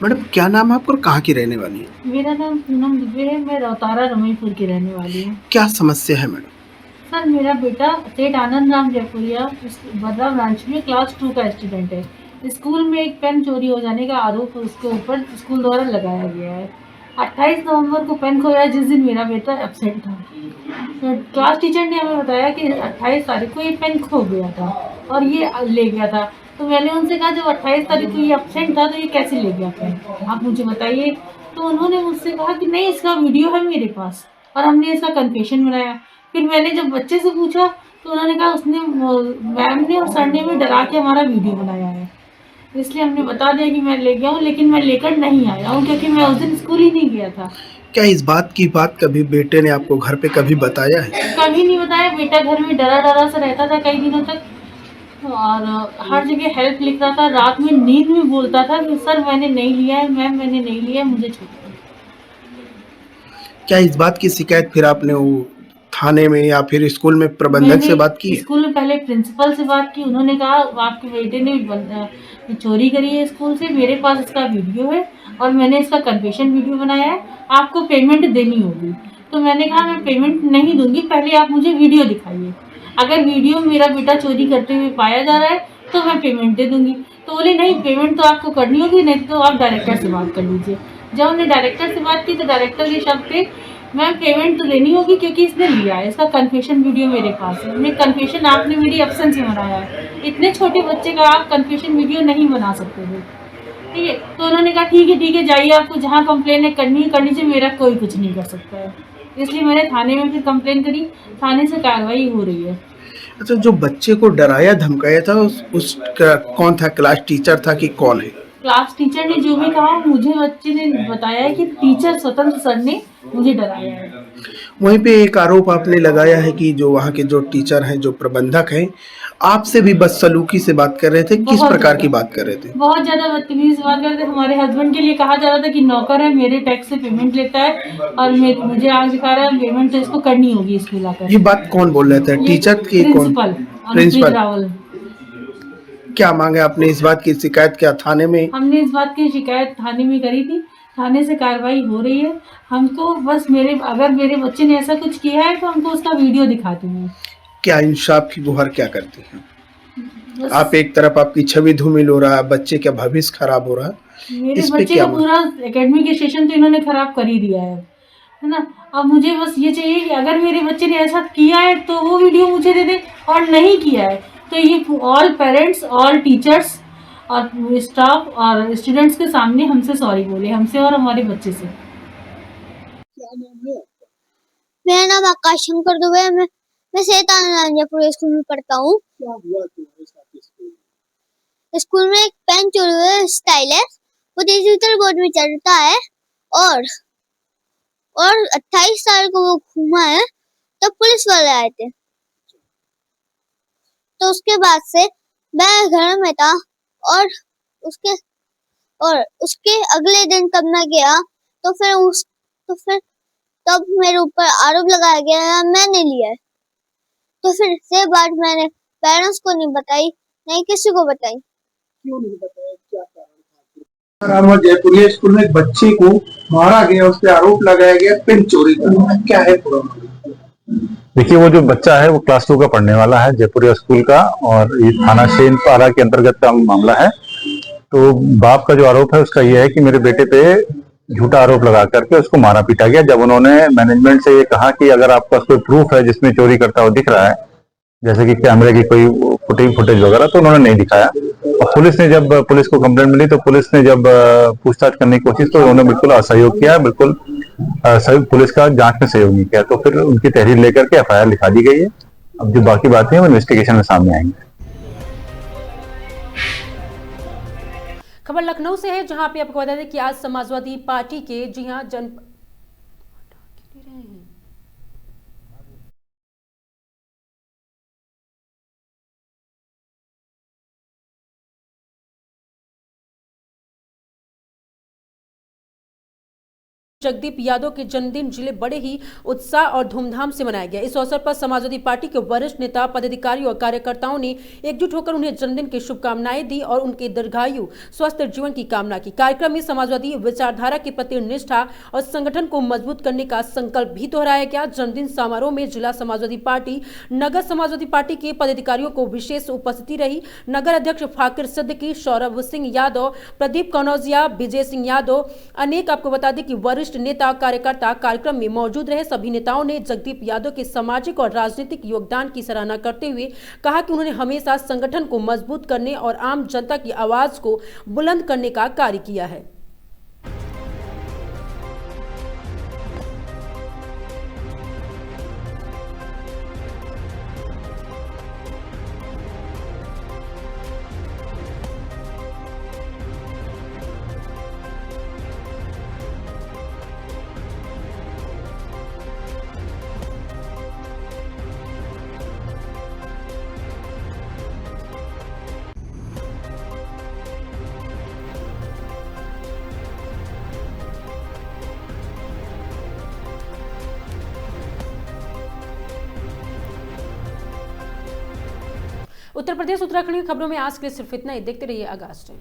मैडम क्या नाम है आपका और कहाँ की रहने वाली है? मेरा नाम पूनम दुबे है, मैं रौतारा रमईपुर की रहने वाली हूँ। क्या समस्या है मैडम? सर मेरा बेटा सेठ आनंद राम जयपुरिया बदला ब्रांच में क्लास 2 का स्टूडेंट है। स्कूल में एक पेन चोरी हो जाने का आरोप उसके ऊपर स्कूल द्वारा लगाया गया है। 28 नवंबर को पेन खोया जिस दिन मेरा बेटा एब्सेंट था। तो क्लास टीचर ने हमें बताया कि 28 तारीख को ये पेन खो गया था और ये ले गया था। तो मैंने उनसे कहा जब 28 तारीख को ये एब्सेंट था तो ये कैसे ले गया पेन, आप मुझे बताइए। तो उन्होंने मुझसे कहा कि नहीं इसका वीडियो है मेरे पास और हमने इसका कन्फेशन बनाया। फिर मैंने जब बच्चे से पूछा तो उन्होंने कहा उसने मैम ने और सर ने भी डरा के हमारा वीडियो बनाया है। इसलिए हमने बता दिया कि मैं ले गया हूँ, लेकिन मैं लेकर नहीं आया हूँ क्योंकि मैं उस दिन स्कूल ही नहीं गया था। क्या इस बात की बात कभी बेटे ने आपको घर पे कभी बताया है? कभी नहीं बताया। बेटा घर में डरा डरा सा रहता था कई दिनों तक और हर जगह हेल्प लिख रहा था। रात में नींद में बोलता था कि सर मैंने नहीं लिया है, मैम मैंने नहीं लिया है, मुझे छोड़ दो। क्या इस बात की शिकायत फिर आपने वो थाने में या फिर स्कूल में प्रबंधक से बात की? स्कूल में पहले प्रिंसिपल से बात की। उन्होंने कहा आपके बेटे ने चोरी करी है स्कूल से, मेरे पास इसका वीडियो है और मैंने इसका कन्फेशन वीडियो बनाया है, आपको पेमेंट देनी होगी। तो मैंने कहा मैं पेमेंट नहीं दूंगी, पहले आप मुझे वीडियो दिखाइए। अगर वीडियो मेरा बेटा चोरी करते हुए पाया जा रहा है तो मैं पेमेंट दे दूंगी। तो बोले नहीं, पेमेंट तो आपको करनी होगी, नहीं तो आप डायरेक्टर से बात कर लीजिए। जब हमने डायरेक्टर से बात की तो डायरेक्टर के शब्द थे, मैम पेमेंट तो देनी होगी क्योंकि इसने लिया है, इसका कन्फेशन वीडियो मेरे पास है। मैं कन्फेशन आपने मेरी एब्सेंस में बनाया है, इतने छोटे बच्चे का आप कन्फेशन वीडियो नहीं बना सकते थे, ठीक है। तो उन्होंने कहा ठीक है जाइए, आपको जहाँ कंप्लेन करनी चाहिए, मेरा कोई कुछ नहीं कर सकता है। इसलिए मैंने थाने में फिर कंप्लेन करी, थाने से कार्रवाई हो रही है। अच्छा, जो बच्चे को डराया धमकाया था उसका कौन था? क्लास टीचर था कि कौन है? क्लास टीचर ने जो भी कहा, मुझे बच्चे ने बताया है कि टीचर स्वतंत्र सर ने मुझे डराया है। वहीं पे एक आरोप आपने लगाया है कि जो वहाँ के जो टीचर हैं, जो प्रबंधक हैं, आपसे भी बदसलूकी से बात कर रहे थे। किस प्रकार की बात कर रहे थे? बहुत ज्यादा बदतमीज बात कर रहे थे। हमारे हस्बैंड के लिए कहा जा रहा था कि नौकर है, मेरे टैक्स से पेमेंट लेता है और मुझे आग दिखा रहा है, पेमेंट तो इसको करनी होगी स्कूल आकर। ये बात कौन बोल रहे थे? टीचर की कौन? प्रिंसिपल रावल। क्या मांगे आपने? इस बात की शिकायत क्या थाने में? हमने इस बात की शिकायत थाने में करी थी, थाने से कार्रवाई हो रही है। हमको बस अगर मेरे बच्चे ने ऐसा कुछ किया है तो हमको उसका वीडियो दिखाते हैं। क्या इंसाफ की गुहार क्या करती हैं आप? एक तरफ आपकी छवि धूमिल हो रहा है, बच्चे का भविष्य खराब हो रहा है, मेरे बच्चे का पूरा एकेडमिक स्टेशन तो इन्होंने खराब कर ही दिया है ना। अब मुझे बस ये चाहिए कि अगर मेरे बच्चे ने ऐसा किया है तो वो वीडियो मुझे दे दे, और नहीं किया है तो ये ऑल पेरेंट्स, ऑल टीचर्स और स्टाफ और स्टूडेंट्स के सामने हमसे सॉरी बोले, हमसे और हमारे बच्चे से। मेरा नाम आकाश शंकर दुबे है, मैं सेतानंदपुर स्कूल में पढ़ता हूँ। स्कूल में एक पेन चोरी हुआ, स्टाइलस, वो डिजिटल बोर्ड में चढ़ता है और 28 साल को वो घूमा है, तब पुलिस वाले आए थे। तो उसके बाद से मैं घर में था और उसके अगले दिन तब मैं गया तो फिर तब मेरे ऊपर आरोप लगाया गया, मैंने लिया है। तो फिर से बात मैंने पेरेंट्स को नहीं बताई, नहीं किसी को बताई। क्यों नहीं बताया? क्या कारण था? जयपुरिया स्कूल में एक बच्चे को मारा गया, उस पर आरोप लगाया गया पेन चोरी का, क्या है पूरा? देखिए, वो जो बच्चा है वो क्लास 2 का पढ़ने वाला है, जयपुरिया स्कूल का, और ये थाना शेनपारा के अंतर्गत का मामला है। तो बाप का जो आरोप है उसका ये है कि मेरे बेटे पे झूठा आरोप लगा करके उसको मारा पीटा गया। जब उन्होंने मैनेजमेंट से ये कहा कि अगर आपके पास कोई प्रूफ है जिसमें चोरी करता हुआ दिख रहा है, जैसे कि कैमरे की कोई फुटेज वगैरह, तो उन्होंने नहीं दिखाया। और पुलिस को कंप्लेंट मिली तो पुलिस ने जब पूछताछ करने की कोशिश तो उन्होंने बिल्कुल असहयोग किया, बिल्कुल पुलिस का जांच में सहयोग नहीं किया। तो फिर उनकी तहरीर लेकर के FIR लिखा दी गई है। अब जो बाकी बातें हैं वो इन्वेस्टिगेशन में सामने आएंगे। खबर लखनऊ से है, जहां पे आपको बता दें कि आज समाजवादी पार्टी के जगदीप यादव के जन्मदिन जिले बड़े ही उत्साह और धूमधाम से मनाया गया। इस अवसर पर समाजवादी पार्टी के वरिष्ठ नेता, पदाधिकारी और कार्यकर्ताओं ने एकजुट होकर उन्हें जन्मदिन की शुभकामनाएं दी और उनके दीर्घायु स्वस्थ जीवन की कामना की। कार्यक्रम में समाजवादी विचारधारा के प्रति निष्ठा और संगठन को मजबूत करने का संकल्प भी दोहराया गया। जन्मदिन समारोह में जिला समाजवादी पार्टी, नगर समाजवादी पार्टी के पदाधिकारियों को विशेष उपस्थिति रही। नगर अध्यक्ष फाकिर सिद्दीकी, सौरभ सिंह यादव, प्रदीप कनौजिया, विजय सिंह यादव, अनेक आपको बता दें कि वरिष्ठ नेता कार्यकर्ता कार्यक्रम में मौजूद रहे। सभी नेताओं ने जगदीप यादव के सामाजिक और राजनीतिक योगदान की सराहना करते हुए कहा कि उन्होंने हमेशा संगठन को मजबूत करने और आम जनता की आवाज को बुलंद करने का कार्य किया है। उत्तर प्रदेश उत्तराखंड की खबरों में आज के लिए सिर्फ इतना ही। देखते रहिए आगाज टाइम।